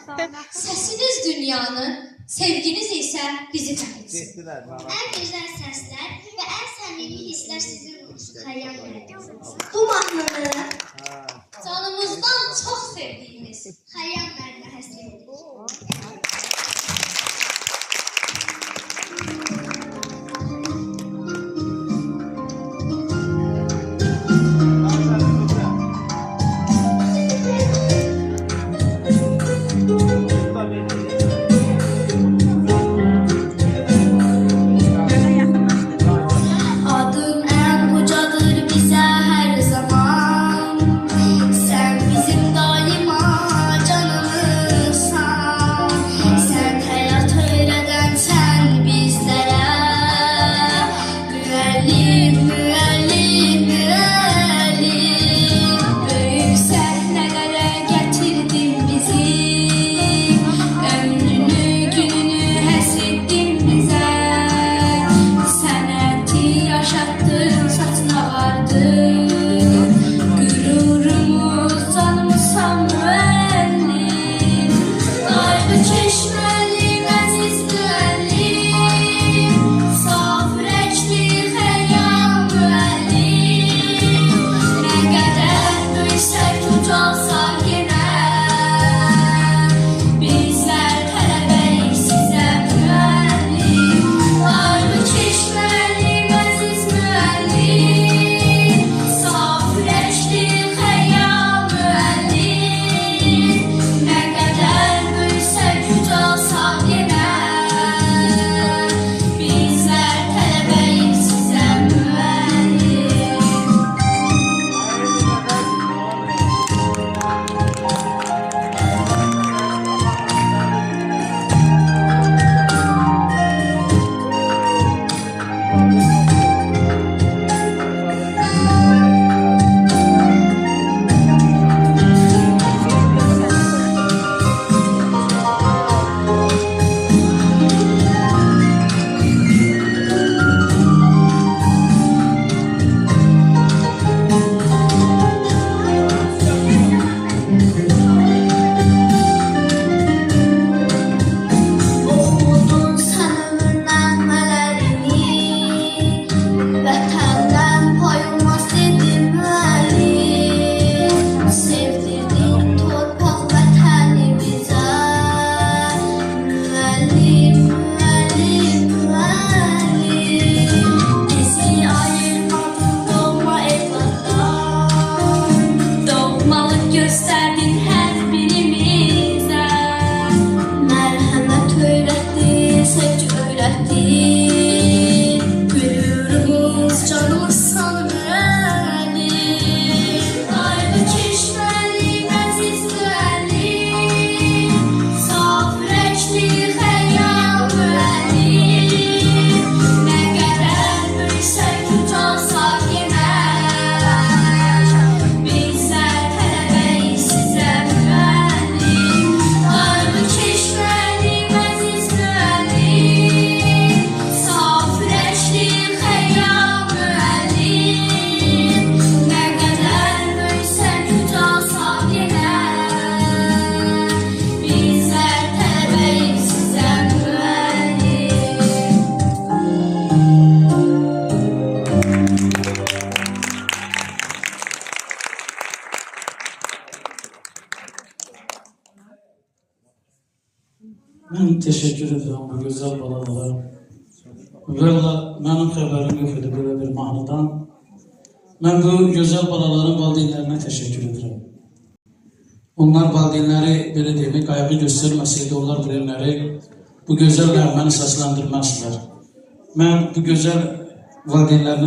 Səsiniz dünyanı, sevginiz isə bizi fərqləsin. En güzel sesler ve en samimi hisler sizin olsun. Xəyyam müəllim. Bu mahnını canımızdan çox sevdiyimiz Xəyyam müəllimə həsr edirik. Adın en ucadır bize her zaman. Sen bizim daima canımızsan. Sen hayat öğreden sen bizlere. Müellim, müellim, müellim. Büyük sahnelere getirdin bizi. Ömrünü gününü hasrettin bize. Sənəti yaşatdın, saçına vardın. Gürurumuz, canımızsan müəllim. Qayğı çeşməlim, əziz müəllim. Saf ürəkli xəyyam müəllim. Nə qədər böyüsək, ucalsaq yenə. Bizlər tələbəyik sizə müəllim. Qayğı çeşməlim, əziz müəllim. Saf ürəkli xəyyam müəllim. Nə qədər böyüsək, ucalsaq yenə. Bizlər tələbəyik sizə müəllim. Oxudun sən ömür nəğmələrini, vətəndən payılmaz dedin müəllim. Sevdirdin torpaq vətənimizə. Müəllim, müəllim, müəllim. Bizi ayırmadın doğma evlatdan. Doğmalıq göstərdin hər birimizə. Merhamet öğrettin, sevgi öğrettin. Gülürümüz canımızsan müəllim. Qayğı çeşməlim, əziz müəllim. Saf ürəkli xəyyam müəllim. Nə qədər böyüsək, ucalsaq yenə. Bizlər tələbəyik sizə müəllim. Qayğı çeşməlim, əziz müəllim. Saf ürəkli xəyyam müəllim. Nə qədər böyüsək, ucalsaq yenə. Bizlər tələbəyik sizə müəllim. Ben teşekkür ederim bu güzel balalara. Valla benim haberim yok idi böyle bir mahnıdan. Ben bu güzel balaların valideynlerine teşekkür ederim. Onlar valideynleri böyle demek ayıbı göstermeseydi onlar bilenleri bu güzel nəğməni səsləndirməzlər. Ben bu güzel valideynlerini